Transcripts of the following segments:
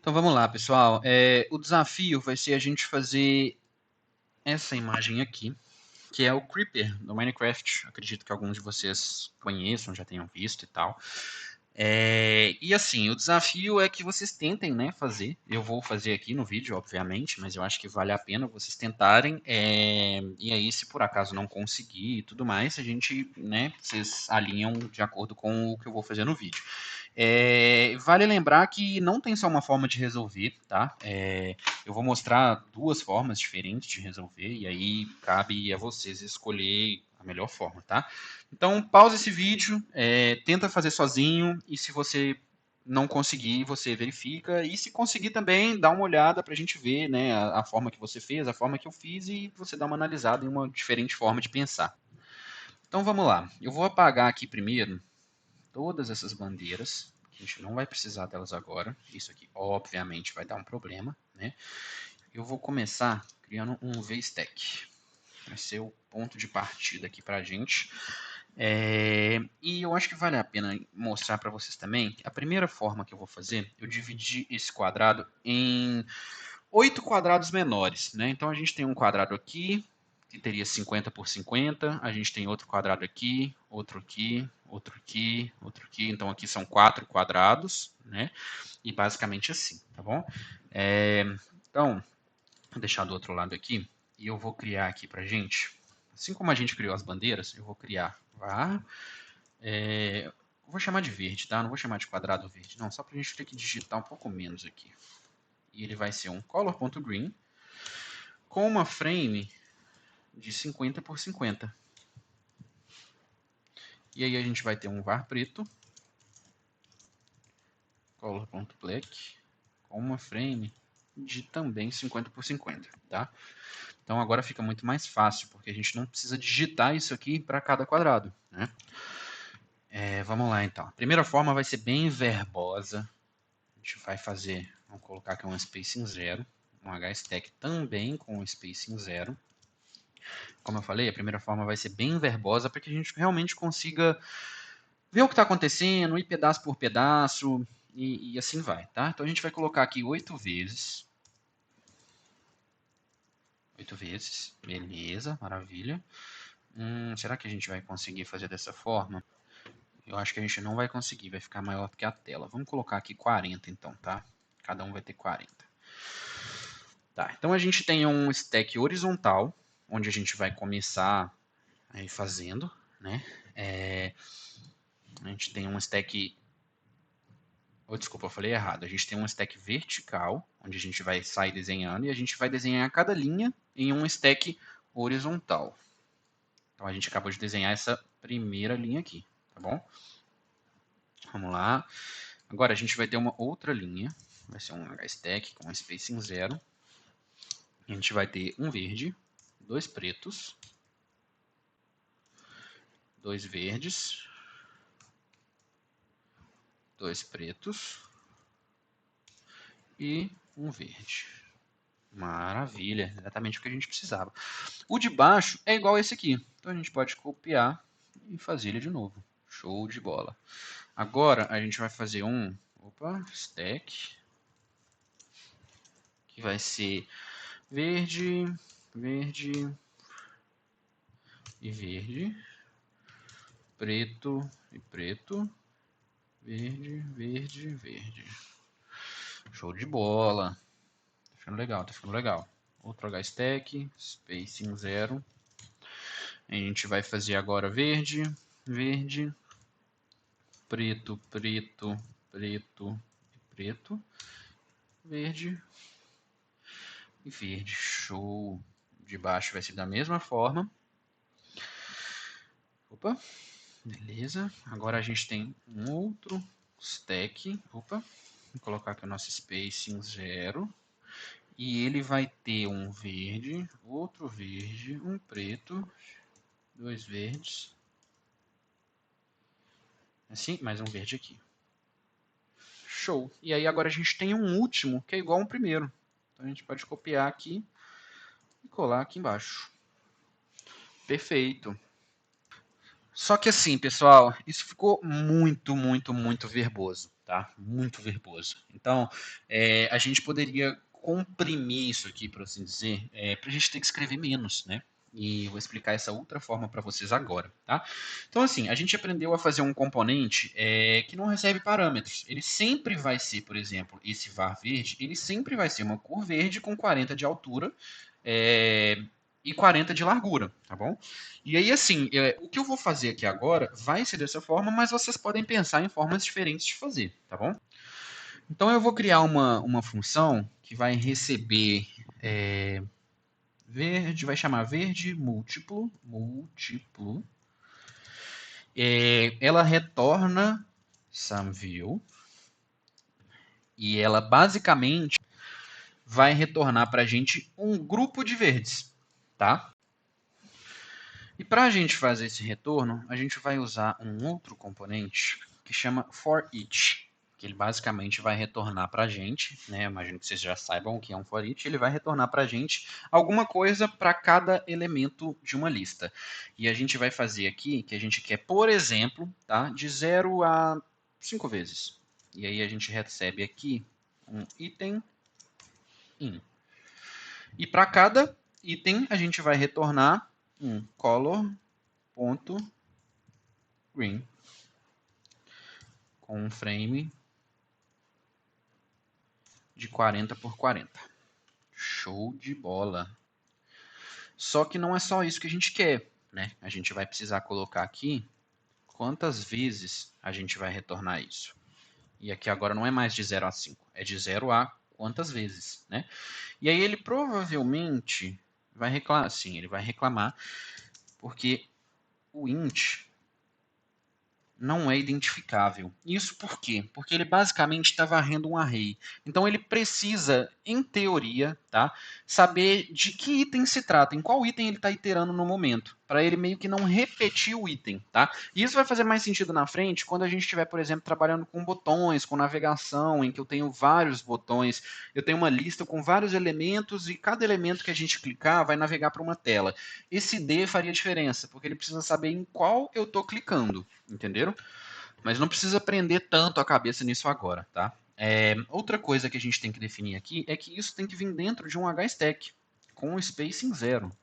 Então vamos lá, pessoal. O desafio vai ser a gente fazer essa imagem aqui, que é o Creeper do Minecraft. Acredito que alguns de vocês conheçam, já tenham visto e tal. E assim, o desafio é que vocês tentem, né, fazer. Eu vou fazer aqui no vídeo, obviamente, mas eu acho que vale a pena vocês tentarem. E aí, se por acaso não conseguir e tudo mais, a gente, né, vocês alinham de acordo com o que eu vou fazer no vídeo. Vale lembrar que não tem só uma forma de resolver, tá? Eu vou mostrar duas formas diferentes de resolver, e aí cabe a vocês escolher a melhor forma, tá? Então, pausa esse vídeo, tenta fazer sozinho, e se você não conseguir, você verifica, e se conseguir também, dá uma olhada para a gente ver, né, a forma que você fez, a forma que eu fiz, e você dá uma analisada em uma diferente forma de pensar. Então, vamos lá. Eu vou apagar aqui primeiro todas essas bandeiras. A gente não vai precisar delas agora. Isso aqui, obviamente, vai dar um problema, né? Eu vou começar criando um VStack. Vai ser o ponto de partida aqui para a gente. E eu acho que vale a pena mostrar para vocês também que a primeira forma que eu vou fazer, eu dividi esse quadrado em 8 quadrados menores, né? Então a gente tem um quadrado aqui, que teria 50 por 50, a gente tem outro quadrado aqui, outro aqui, outro aqui, outro aqui, então aqui são 4 quadrados, né? E basicamente assim, tá bom? Então, vou deixar do outro lado aqui, e eu vou criar aqui pra gente, assim como a gente criou as bandeiras, eu vou criar var, vou chamar de verde, tá? Não vou chamar de quadrado verde, não, só pra gente ter que digitar um pouco menos aqui. E ele vai ser um color.green, com uma frame de 50 por 50. E aí a gente vai ter um var preto, color.black, com uma frame de também 50 por 50, tá? Então agora fica muito mais fácil, porque a gente não precisa digitar isso aqui para cada quadrado, né? Vamos lá então. A primeira forma vai ser bem verbosa. A gente vai fazer, vamos colocar aqui um spacing 0, um hstack também com um spacing 0. Como eu falei, a primeira forma vai ser bem verbosa para que a gente realmente consiga ver o que está acontecendo, ir pedaço por pedaço, e assim vai, tá? Então a gente vai colocar aqui 8 vezes. 8 vezes, beleza, maravilha. Será que a gente vai conseguir fazer dessa forma? Eu acho que a gente não vai conseguir, vai ficar maior do que a tela. Vamos colocar aqui 40 então, tá? Cada um vai ter 40. Tá, então a gente tem um stack horizontal, onde a gente vai começar aí fazendo, né? A gente tem um stack... Oh, desculpa, eu falei errado. A gente tem um stack vertical, onde a gente vai sair desenhando, e a gente vai desenhar cada linha em um stack horizontal. Então a gente acabou de desenhar essa primeira linha aqui, tá bom? Vamos lá. Agora a gente vai ter uma outra linha, vai ser um hstack com spacing 0. A gente vai ter um verde, dois pretos, dois verdes, dois pretos e um verde. Maravilha, exatamente o que a gente precisava. O de baixo é igual a esse aqui, então a gente pode copiar e fazer ele de novo. Show de bola. Agora a gente vai fazer um stack, que vai ser verde, verde e verde, preto e preto, verde, verde, verde. Show de bola. Tá ficando legal, tá ficando legal. Outro hstack, spacing 0. A gente vai fazer agora verde, verde, preto, preto, preto e preto, verde e verde. Show. De baixo vai ser da mesma forma. Opa, beleza. Agora a gente tem um outro stack. Opa, vou colocar aqui o nosso spacing 0. E ele vai ter um verde, outro verde, um preto, dois verdes. Assim, mais um verde aqui. Show. E aí agora a gente tem um último que é igual ao primeiro. Então a gente pode copiar aqui e colar aqui embaixo. Perfeito. Só que assim, pessoal, isso ficou muito, muito, muito verboso. tá? Muito verboso. Então, a gente poderia comprimir isso aqui, por assim dizer, para a gente ter que escrever menos, né? E eu vou explicar essa outra forma para vocês agora, tá? Então, assim, a gente aprendeu a fazer um componente que não recebe parâmetros. Ele sempre vai ser, por exemplo, esse var verde, ele sempre vai ser uma cor verde com 40 de altura e 40 de largura, tá bom? E aí, assim, o que eu vou fazer aqui agora vai ser dessa forma, mas vocês podem pensar em formas diferentes de fazer, tá bom? Então, eu vou criar uma função que vai receber verde, vai chamar verde múltiplo, ela retorna SumView, e ela basicamente vai retornar para a gente um grupo de verdes, tá? E para a gente fazer esse retorno, a gente vai usar um outro componente que chama forEach, que ele basicamente vai retornar para a gente, né? Imagino que vocês já saibam o que é um forEach. Ele vai retornar para a gente alguma coisa para cada elemento de uma lista. E a gente vai fazer aqui que a gente quer, por exemplo, tá? De 0 a 5 vezes. E aí a gente recebe aqui um item in. E para cada item a gente vai retornar um color.green com um frame de 40 por 40. Show de bola. Só que não é só isso que a gente quer, né? A gente vai precisar colocar aqui quantas vezes a gente vai retornar isso. E aqui agora não é mais de 0 a 5, é de 0 a quantas vezes, né? E aí ele provavelmente vai reclamar, sim, ele vai reclamar porque o int não é identificável. Isso por quê? Porque ele basicamente está varrendo um array. Então ele precisa, em teoria, tá, saber de que item se trata, em qual item ele está iterando no momento, para ele meio que não repetir o item, tá? E isso vai fazer mais sentido na frente quando a gente estiver, por exemplo, trabalhando com botões, com navegação, em que eu tenho vários botões, eu tenho uma lista com vários elementos e cada elemento que a gente clicar vai navegar para uma tela. Esse D faria diferença, porque ele precisa saber em qual eu estou clicando. Entenderam? Mas não precisa prender tanto a cabeça nisso agora, tá? Outra coisa que a gente tem que definir aqui é que isso tem que vir dentro de um hstack com o spacing 0.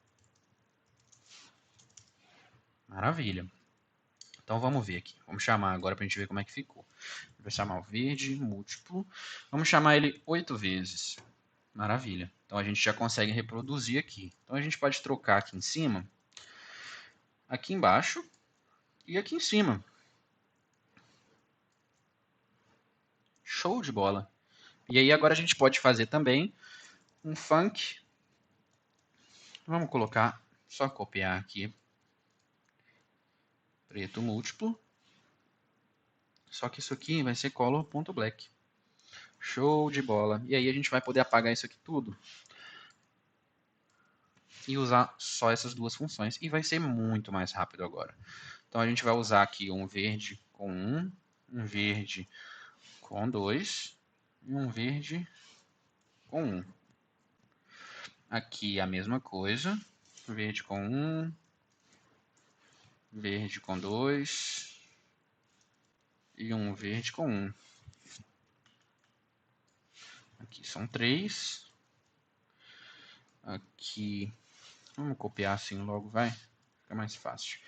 Maravilha. Então vamos ver aqui. Vamos chamar agora para a gente ver como é que ficou. Vai chamar o verde múltiplo. Vamos chamar ele 8 vezes. Maravilha. Então a gente já consegue reproduzir aqui. Então a gente pode trocar aqui em cima, aqui embaixo e aqui em cima. Show de bola. E aí agora a gente pode fazer também um func. Vamos colocar, só copiar aqui, preto múltiplo. Só que isso aqui vai ser color.black. Show de bola. E aí a gente vai poder apagar isso aqui tudo e usar só essas duas funções. E vai ser muito mais rápido agora. Então a gente vai usar aqui um verde com 1, um verde com 2 e um verde com 1. Aqui a mesma coisa. Verde com 1, verde com 2 e um verde com 1. Aqui são 3. Aqui, vamos copiar assim logo, vai. Fica mais fácil.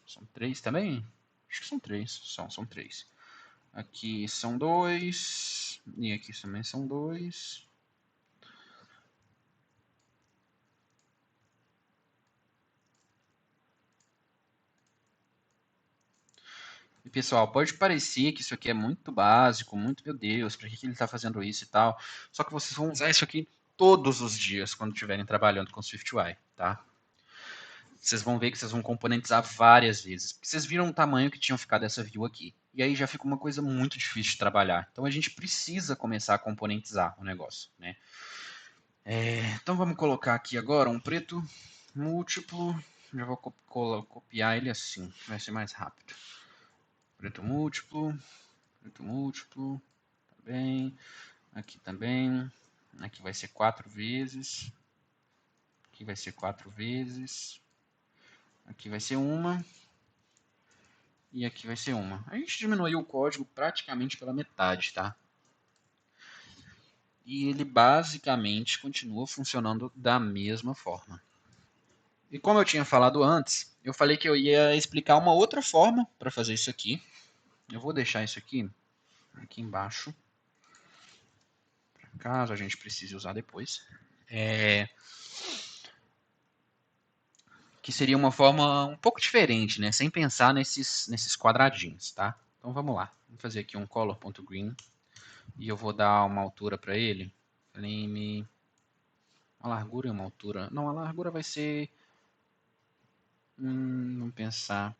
São 3 também? Acho que são 3. São 3. Aqui são 2. E aqui também são 2. E pessoal, pode parecer que isso aqui é muito básico, muito, meu Deus, para que ele está fazendo isso e tal. Só que vocês vão usar isso aqui todos os dias quando estiverem trabalhando com SwiftUI, tá? Vocês vão ver que vocês vão componentizar várias vezes. Porque vocês viram o tamanho que tinham ficado essa view aqui. E aí já fica uma coisa muito difícil de trabalhar. Então a gente precisa começar a componentizar o negócio, né? Então vamos colocar aqui agora um preto múltiplo. Já vou copiar ele assim, vai ser mais rápido. Preto múltiplo, também. Aqui também. Aqui vai ser 4 vezes. Aqui vai ser 4 vezes. Aqui vai ser uma. e aqui vai ser uma. A gente diminuiu o código praticamente pela metade, tá? E ele basicamente continua funcionando da mesma forma. E como eu tinha falado antes, eu falei que eu ia explicar uma outra forma para fazer isso aqui. Eu vou deixar isso aqui embaixo, caso a gente precise usar depois. Que seria uma forma um pouco diferente, né? Sem pensar nesses quadradinhos, tá? Então vamos lá. Vou fazer aqui um color.green e eu vou dar uma altura para ele. Flame. Uma largura e uma altura. Não, a largura vai ser. Vamos pensar.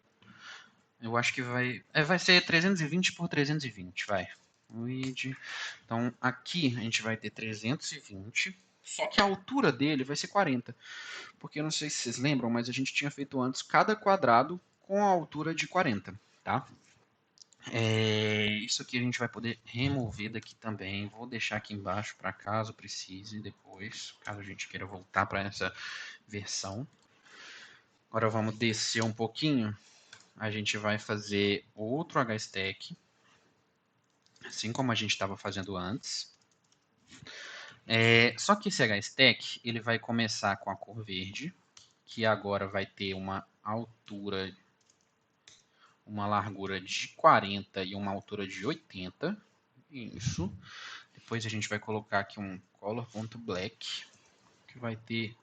Eu acho que vai ser 320 por 320, vai. Width. Então aqui a gente vai ter 320. Só que a altura dele vai ser 40. Porque eu não sei se vocês lembram, mas a gente tinha feito antes cada quadrado com a altura de 40, tá? Isso aqui a gente vai poder remover daqui também. Vou deixar aqui embaixo para caso precise depois, caso a gente queira voltar para essa versão. Agora vamos descer um pouquinho. A gente vai fazer outro HStack, assim como a gente estava fazendo antes. Só que esse HStack ele vai começar com a cor verde, que agora vai ter uma altura, uma largura de 40 e uma altura de 80. Isso. Depois a gente vai colocar aqui um color.black, que vai ter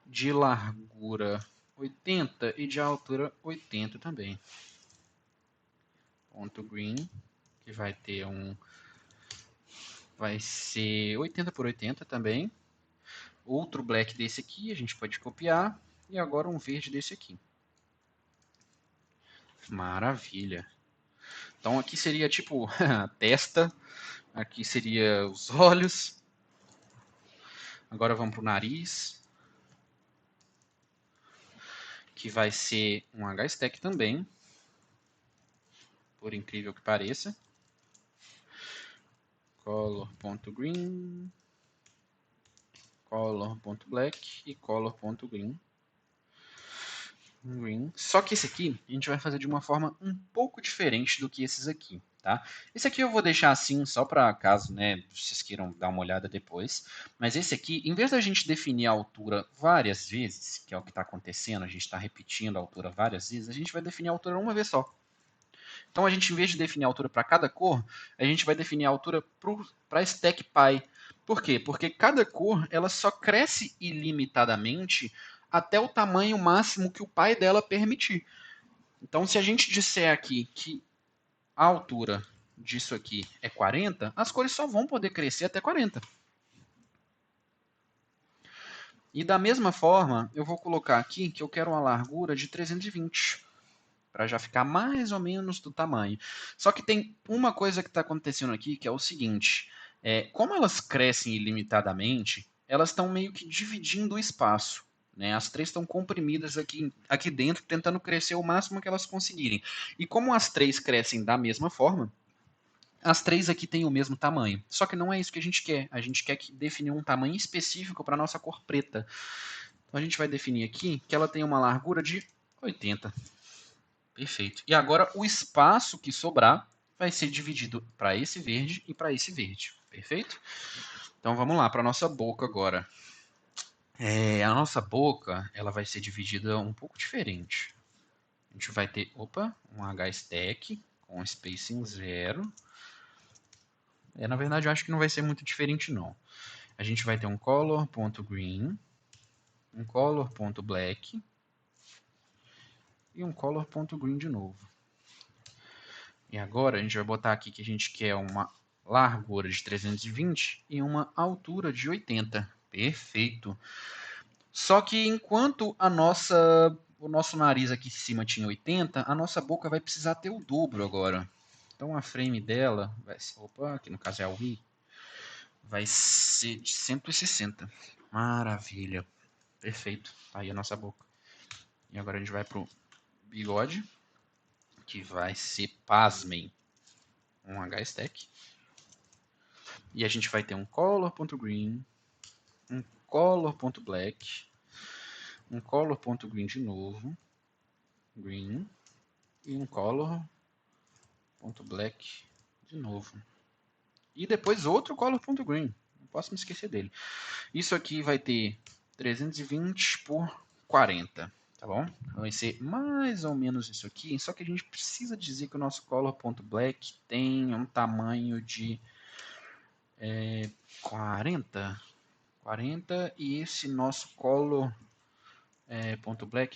de largura 80 e de altura 80 também. Ponto green, que vai ter vai ser 80 por 80 também. Outro black desse aqui, a gente pode copiar. E agora um verde desse aqui. Maravilha. Então aqui seria tipo a testa. Aqui seria os olhos. Agora vamos para o nariz. Que vai ser um HStack também. Por incrível que pareça. Color.green. Color.black e color.green. Green. Só que esse aqui a gente vai fazer de uma forma um pouco diferente do que esses aqui, tá? Esse aqui eu vou deixar assim só para caso, né, vocês queiram dar uma olhada depois. Mas esse aqui, em vez da gente definir a altura várias vezes, que é o que está acontecendo, a gente está repetindo a altura várias vezes, a gente vai definir a altura uma vez só. Então a gente, em vez de definir a altura para cada cor, a gente vai definir a altura para stack pi. Por quê? Porque cada cor ela só cresce ilimitadamente até o tamanho máximo que o pai dela permitir. Então, se a gente disser aqui que a altura disso aqui é 40, as cores só vão poder crescer até 40. E da mesma forma, eu vou colocar aqui que eu quero uma largura de 320, para já ficar mais ou menos do tamanho. Só que tem uma coisa que está acontecendo aqui, que é o seguinte, como elas crescem ilimitadamente, elas estão meio que dividindo o espaço. Né? As três estão comprimidas aqui dentro, tentando crescer o máximo que elas conseguirem. E como as três crescem da mesma forma, as três aqui têm o mesmo tamanho. Só que não é isso que a gente quer. A gente quer definir um tamanho específico para a nossa cor preta. Então a gente vai definir aqui que ela tem uma largura de 80. Perfeito. E agora o espaço que sobrar vai ser dividido para esse verde e para esse verde. Perfeito? Então vamos lá para a nossa boca agora. A nossa boca ela vai ser dividida um pouco diferente. A gente vai ter, um HStack com spacing 0. Na verdade, eu acho que não vai ser muito diferente, não. A gente vai ter um color.green, um color.black e um color.green de novo. E agora a gente vai botar aqui que a gente quer uma largura de 320 e uma altura de 80. Perfeito. Só que enquanto o nosso nariz aqui em cima tinha 80, a nossa boca vai precisar ter o dobro agora. Então a frame dela vai ser, aqui no caso é a Wii, vai ser de 160. Maravilha. Perfeito. Tá aí a nossa boca. E agora a gente vai pro bigode, que vai ser, pasmem, um HStack. E a gente vai ter um color.green, um color.black, um color.green de novo, green, e um color.black de novo. E depois outro color.green. Não posso me esquecer dele. Isso aqui vai ter 320 por 40. Tá bom? Vai ser mais ou menos isso aqui. Só que a gente precisa dizer que o nosso color.black tem um tamanho de 40. 40. E esse nosso color.black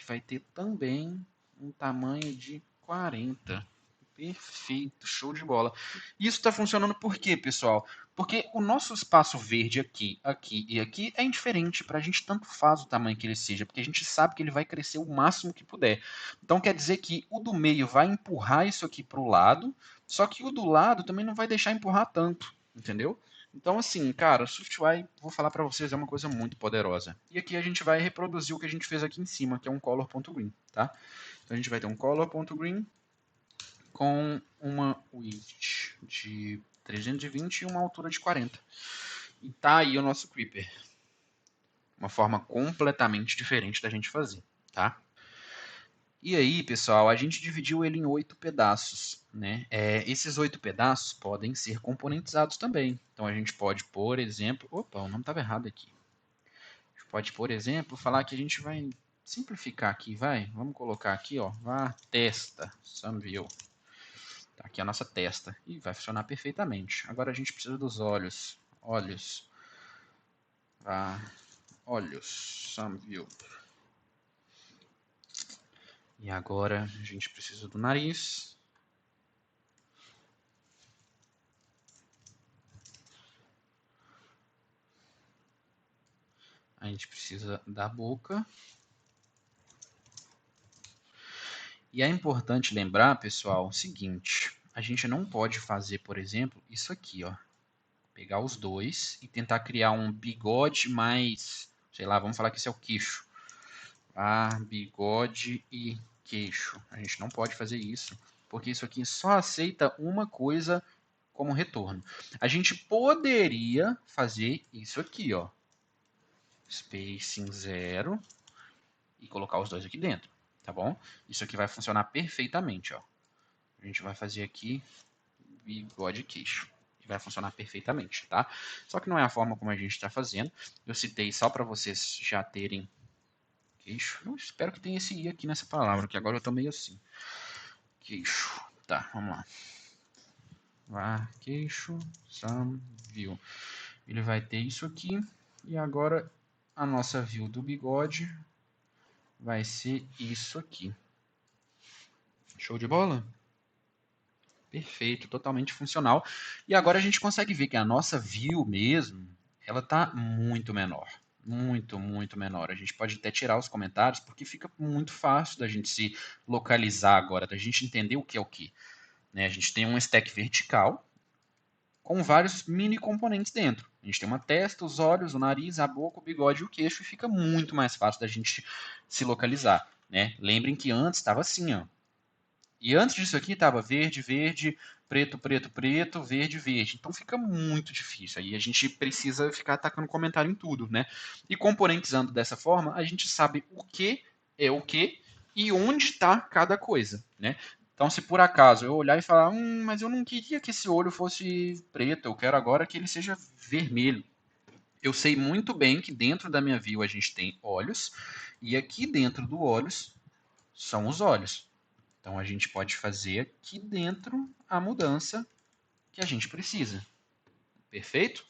vai ter também um tamanho de 40. Perfeito, show de bola. Isso está funcionando por quê, pessoal? Porque o nosso espaço verde aqui, aqui e aqui é indiferente. Para a gente tanto faz o tamanho que ele seja, porque a gente sabe que ele vai crescer o máximo que puder. Então quer dizer que o do meio vai empurrar isso aqui para o lado, só que o do lado também não vai deixar empurrar tanto, entendeu? Então assim, cara, o SwiftUI, vou falar para vocês, é uma coisa muito poderosa. E aqui a gente vai reproduzir o que a gente fez aqui em cima, que é um color.green, tá? Então a gente vai ter um color.green com uma width de 320 e uma altura de 40. E tá aí o nosso Creeper. Uma forma completamente diferente da gente fazer, tá? E aí, pessoal, a gente dividiu ele em 8 pedaços, né? Esses 8 pedaços podem ser componentizados também. Então a gente pode, por exemplo... Opa, o nome estava errado aqui. A gente pode, por exemplo, falar que a gente vai simplificar aqui, vai? Vamos colocar aqui, ó, a testa, SumView. Tá aqui a nossa testa e vai funcionar perfeitamente. Agora a gente precisa dos olhos. Olhos. Olhos. SumView. E agora a gente precisa do nariz. A gente precisa da boca. E é importante lembrar, pessoal, o seguinte. A gente não pode fazer, por exemplo, isso aqui, ó. Pegar os dois e tentar criar um bigode mais... Sei lá, vamos falar que esse é o queixo. Bigode e queixo. A gente não pode fazer isso, porque isso aqui só aceita uma coisa como retorno. A gente poderia fazer isso aqui, ó. Spacing 0 e colocar os dois aqui dentro, tá bom? Isso aqui vai funcionar perfeitamente, ó. A gente vai fazer aqui bigode e queixo. Vai funcionar perfeitamente, tá? Só que não é a forma como a gente está fazendo. Eu citei só para vocês já terem queixo. Eu espero que tenha esse i aqui nessa palavra, que agora eu tô meio assim. Queixo. Tá, vamos lá. Queixo, SumView. Ele vai ter isso aqui. E agora a nossa view do bigode vai ser isso aqui. Show de bola? Perfeito, totalmente funcional. E agora a gente consegue ver que a nossa view mesmo, ela tá muito menor. Muito, muito menor. A gente pode até tirar os comentários, porque fica muito fácil da gente se localizar agora, da gente entender o que é o que. Né? A gente tem um stack vertical com vários mini componentes dentro. A gente tem uma testa, os olhos, o nariz, a boca, o bigode e o queixo, e fica muito mais fácil da gente se localizar. Né? Lembrem que antes estava assim, ó. E antes disso aqui estava verde, verde, preto, preto, preto, verde, verde. Então fica muito difícil. Aí a gente precisa ficar atacando comentário em tudo, né? E componentizando dessa forma, a gente sabe o que é o que e onde está cada coisa, né? Então, se por acaso eu olhar e falar, mas eu não queria que esse olho fosse preto, eu quero agora que ele seja vermelho. Eu sei muito bem que dentro da minha view a gente tem olhos, e aqui dentro do olhos são os olhos. Então a gente pode fazer aqui dentro a mudança que a gente precisa. Perfeito?